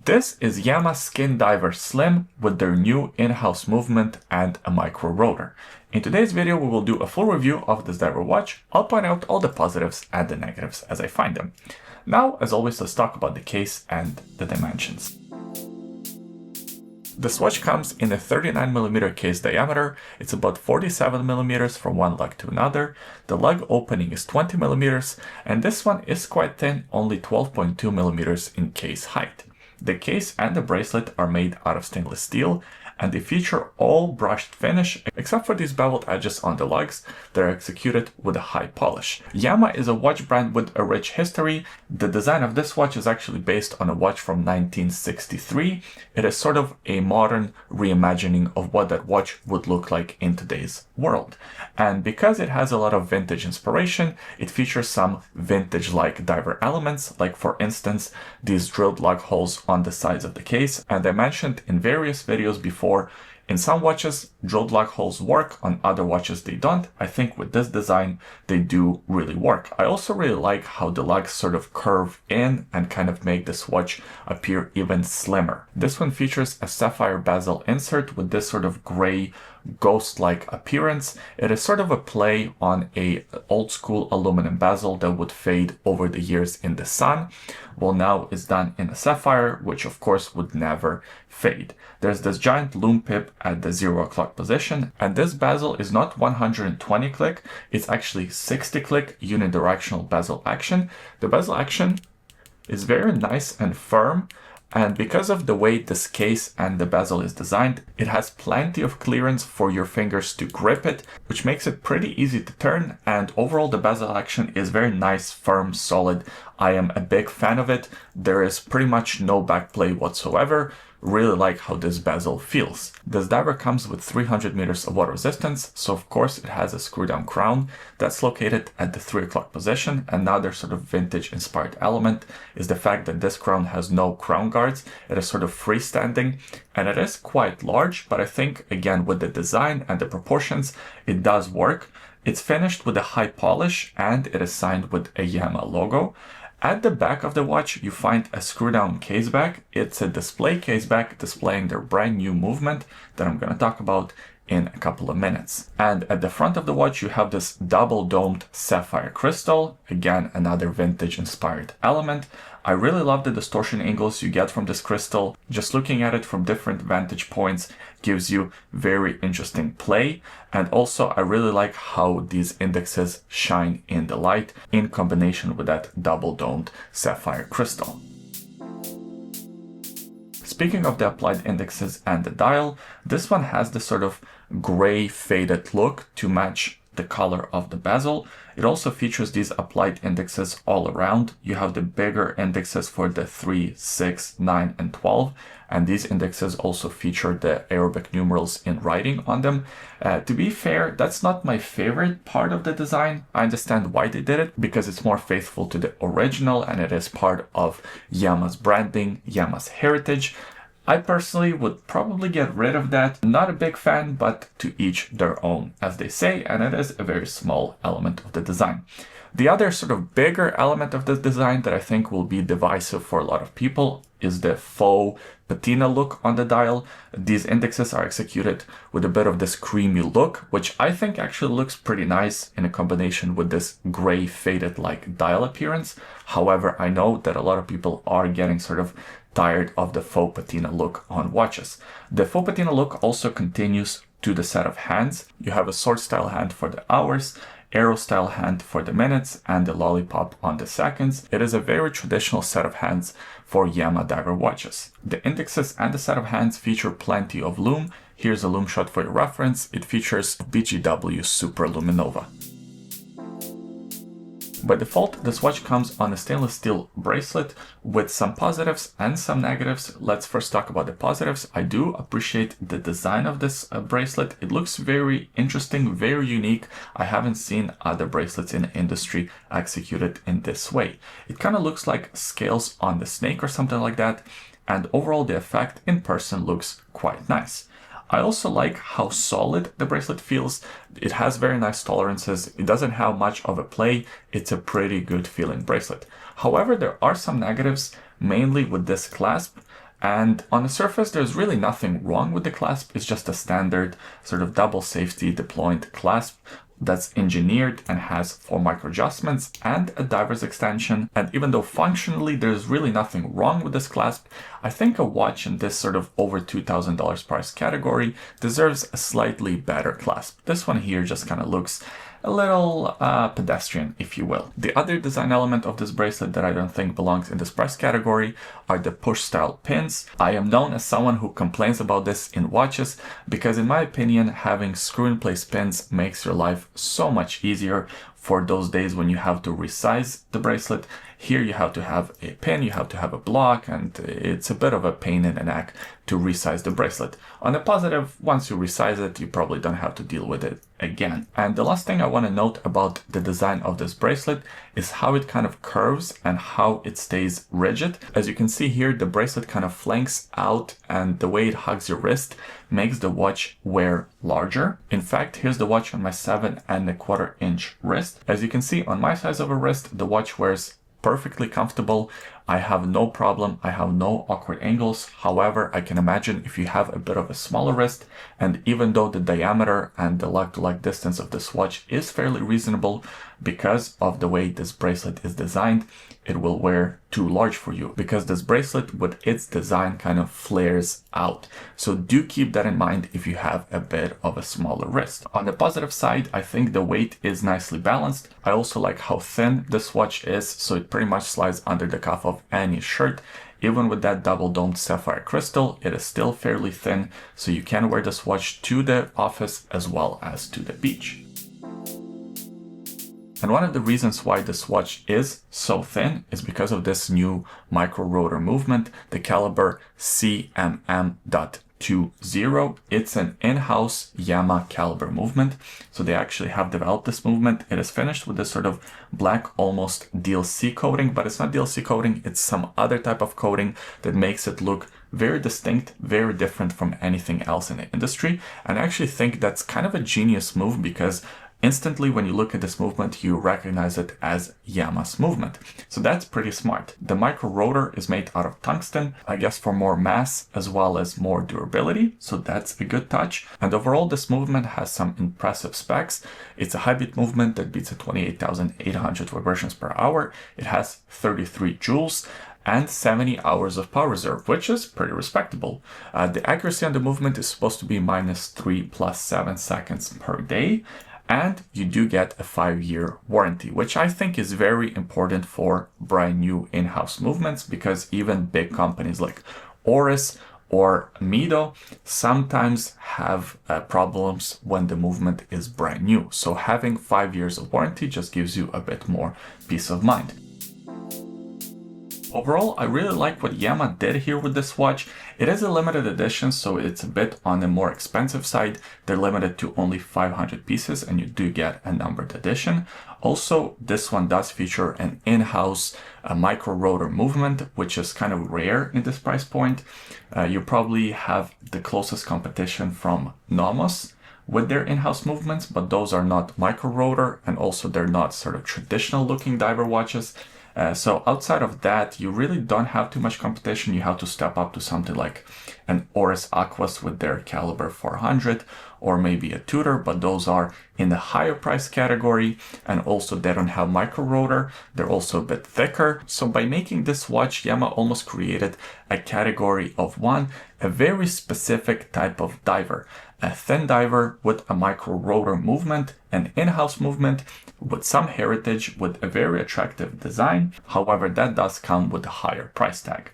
This is Yema Skin Diver Slim with their new in-house movement and a micro-rotor. In today's video, we will do a full review of this diver watch. I'll point out all the positives and the negatives as I find them. Now, as always, let's talk about the case and the dimensions. This watch comes in a 39mm case diameter. It's about 47mm from one lug to another. The lug opening is 20mm, and this one is quite thin, only 12.2mm in case height. The case and the bracelet are made out of stainless steel, and they feature all brushed finish except for these beveled edges on the lugs that are executed with a high polish. Yema is a watch brand with a rich history. The design of this watch is actually based on a watch from 1963. It is sort of a modern reimagining of what that watch would look like in today's world. And because it has a lot of vintage inspiration, it features some vintage-like diver elements, like for instance, these drilled lug holes on the sides of the case. And I mentioned in various videos before, in some watches, drilled lug holes work, on other watches they don't. I think with this design, they do really work. I also really like how the lugs sort of curve in and kind of make this watch appear even slimmer. This one features a sapphire bezel insert with this sort of gray ghost-like appearance. It is sort of a play on a old school aluminum bezel that would fade over the years in the sun. Well, now it's done in a sapphire, which of course would never fade. There's this giant lume pip at the 0 o'clock position, and this bezel is not 120 click, it's actually 60 click unidirectional bezel action. The bezel action is very nice and firm, and because of the way this case and the bezel is designed, it has plenty of clearance for your fingers to grip it, which makes it pretty easy to turn, and overall the bezel action is very nice, firm, solid. I am a big fan of it. There is pretty much no backplay whatsoever. Really like how this bezel feels. This diver comes with 300 meters of water resistance, so of course it has a screw down crown that's located at the 3 o'clock position. Another sort of vintage inspired element is the fact that this crown has no crown guards. It is sort of freestanding, and it is quite large, but I think again with the design and the proportions, it does work. It's finished with a high polish and it is signed with a Yema logo. At the back of the watch, you find a screw-down case back. It's a display case back displaying their brand new movement that I'm going to talk about in a couple of minutes. And at the front of the watch, you have this double-domed sapphire crystal. Again, another vintage-inspired element. I really love the distortion angles you get from this crystal. Just looking at it from different vantage points gives you very interesting play. And also, I really like how these indexes shine in the light in combination with that double-domed sapphire crystal. Speaking of the applied indexes and the dial, this one has this sort of gray faded look to match the color of the bezel. It also features these applied indexes all around. You have the bigger indexes for the 3, 6, 9, and 12. And these indexes also feature the Arabic numerals in writing on them. To be fair, that's not my favorite part of the design. I understand why they did it, because it's more faithful to the original and it is part of Yema's branding, Yema's heritage. I personally would probably get rid of that. Not a big fan, but to each their own, as they say, and it is a very small element of the design. The other sort of bigger element of the design that I think will be divisive for a lot of people is the faux patina look on the dial. These indexes are executed with a bit of this creamy look, which I think actually looks pretty nice in a combination with this gray faded like dial appearance. However, I know that a lot of people are getting sort of tired of the faux patina look on watches. The faux patina look also continues to the set of hands. You have a sword style hand for the hours, arrow style hand for the minutes, and the lollipop on the seconds. It is a very traditional set of hands for Yema diver watches. The indexes and the set of hands feature plenty of lume. Here's a lume shot for your reference. It features BGW Super Luminova. By default, this watch comes on a stainless steel bracelet with some positives and some negatives. Let's first talk about the positives. I do appreciate the design of this bracelet. It looks very interesting, very unique. I haven't seen other bracelets in the industry executed in this way. It kind of looks like scales on the snake or something like that. And overall, the effect in person looks quite nice. I also like how solid the bracelet feels. It has very nice tolerances. It doesn't have much of a play. It's a pretty good feeling bracelet. However, there are some negatives, mainly with this clasp. And on the surface, there's really nothing wrong with the clasp. It's just a standard sort of double safety deployed clasp that's engineered and has 4 micro adjustments and a diver's extension. And even though functionally there's really nothing wrong with this clasp, I think a watch in this sort of over $2,000 price category deserves a slightly better clasp. This one here just kind of looks a little pedestrian, if you will. The other design element of this bracelet that I don't think belongs in this price category are the push style pins. I am known as someone who complains about this in watches because in my opinion, having screw in place pins makes your life so much easier for those days when you have to resize the bracelet. Here you have to have a pin, you have to have a block, and it's a bit of a pain in the neck to resize the bracelet. On the positive, once you resize it, you probably don't have to deal with it again. And the last thing I want to note about the design of this bracelet is how it kind of curves and how it stays rigid. As you can see here, the bracelet kind of flanks out, and the way it hugs your wrist makes the watch wear larger. In fact, here's the watch on my 7¼ inch wrist. As you can see, on my size of a wrist, the watch wears perfectly comfortable. I have no problem. I have no awkward angles. However, I can imagine if you have a bit of a smaller wrist, and even though the diameter and the lug-to-lug distance of this watch is fairly reasonable, because of the way this bracelet is designed, it will wear too large for you because this bracelet with its design kind of flares out. So do keep that in mind if you have a bit of a smaller wrist. On the positive side, I think the weight is nicely balanced. I also like how thin this watch is, so it pretty much slides under the cuff of any shirt. Even with that double domed sapphire crystal, it is still fairly thin, so you can wear this watch to the office as well as to the beach. And one of the reasons why this watch is so thin is because of this new micro-rotor movement, the calibre CMM.20. It's an in-house Yema caliber movement. So they actually have developed this movement. It is finished with this sort of black, almost DLC coating, but it's not DLC coating. It's some other type of coating that makes it look very distinct, very different from anything else in the industry. And I actually think that's kind of a genius move because instantly, when you look at this movement, you recognize it as Yema's movement. So that's pretty smart. The micro-rotor is made out of tungsten, I guess for more mass as well as more durability. So that's a good touch. And overall, this movement has some impressive specs. It's a high beat movement that beats at 28,800 vibrations per hour. It has 33 joules and 70 hours of power reserve, which is pretty respectable. The accuracy on the movement is supposed to be -3 + 7 seconds per day. And you do get a 5-year warranty, which I think is very important for brand new in-house movements because even big companies like Oris or Mido sometimes have problems when the movement is brand new. So having 5 years of warranty just gives you a bit more peace of mind. Overall, I really like what Yema did here with this watch. It is a limited edition, so it's a bit on the more expensive side. They're limited to only 500 pieces and you do get a numbered edition. Also, this one does feature an in-house micro-rotor movement, which is kind of rare in this price point. You probably have the closest competition from Nomos with their in-house movements, but those are not micro-rotor and also they're not sort of traditional looking diver watches. So outside of that, you really don't have too much competition. You have to step up to something like an Oris Aquas with their caliber 400 or maybe a Tudor, but those are in the higher price category. And also they don't have micro-rotor. They're also a bit thicker. So by making this watch, Yema almost created a category of one, a very specific type of diver. A thin diver with a micro-rotor movement, an in-house movement with some heritage with a very attractive design. However, that does come with a higher price tag.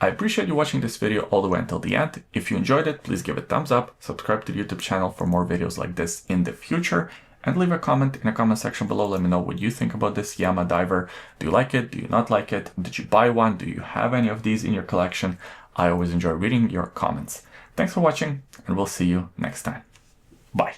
I appreciate you watching this video all the way until the end. If you enjoyed it, please give it a thumbs up, subscribe to the YouTube channel for more videos like this in the future, and leave a comment in the comment section below. Let me know what you think about this Yema diver. Do you like it? Do you not like it? Did you buy one? Do you have any of these in your collection? I always enjoy reading your comments. Thanks for watching, and we'll see you next time. Bye.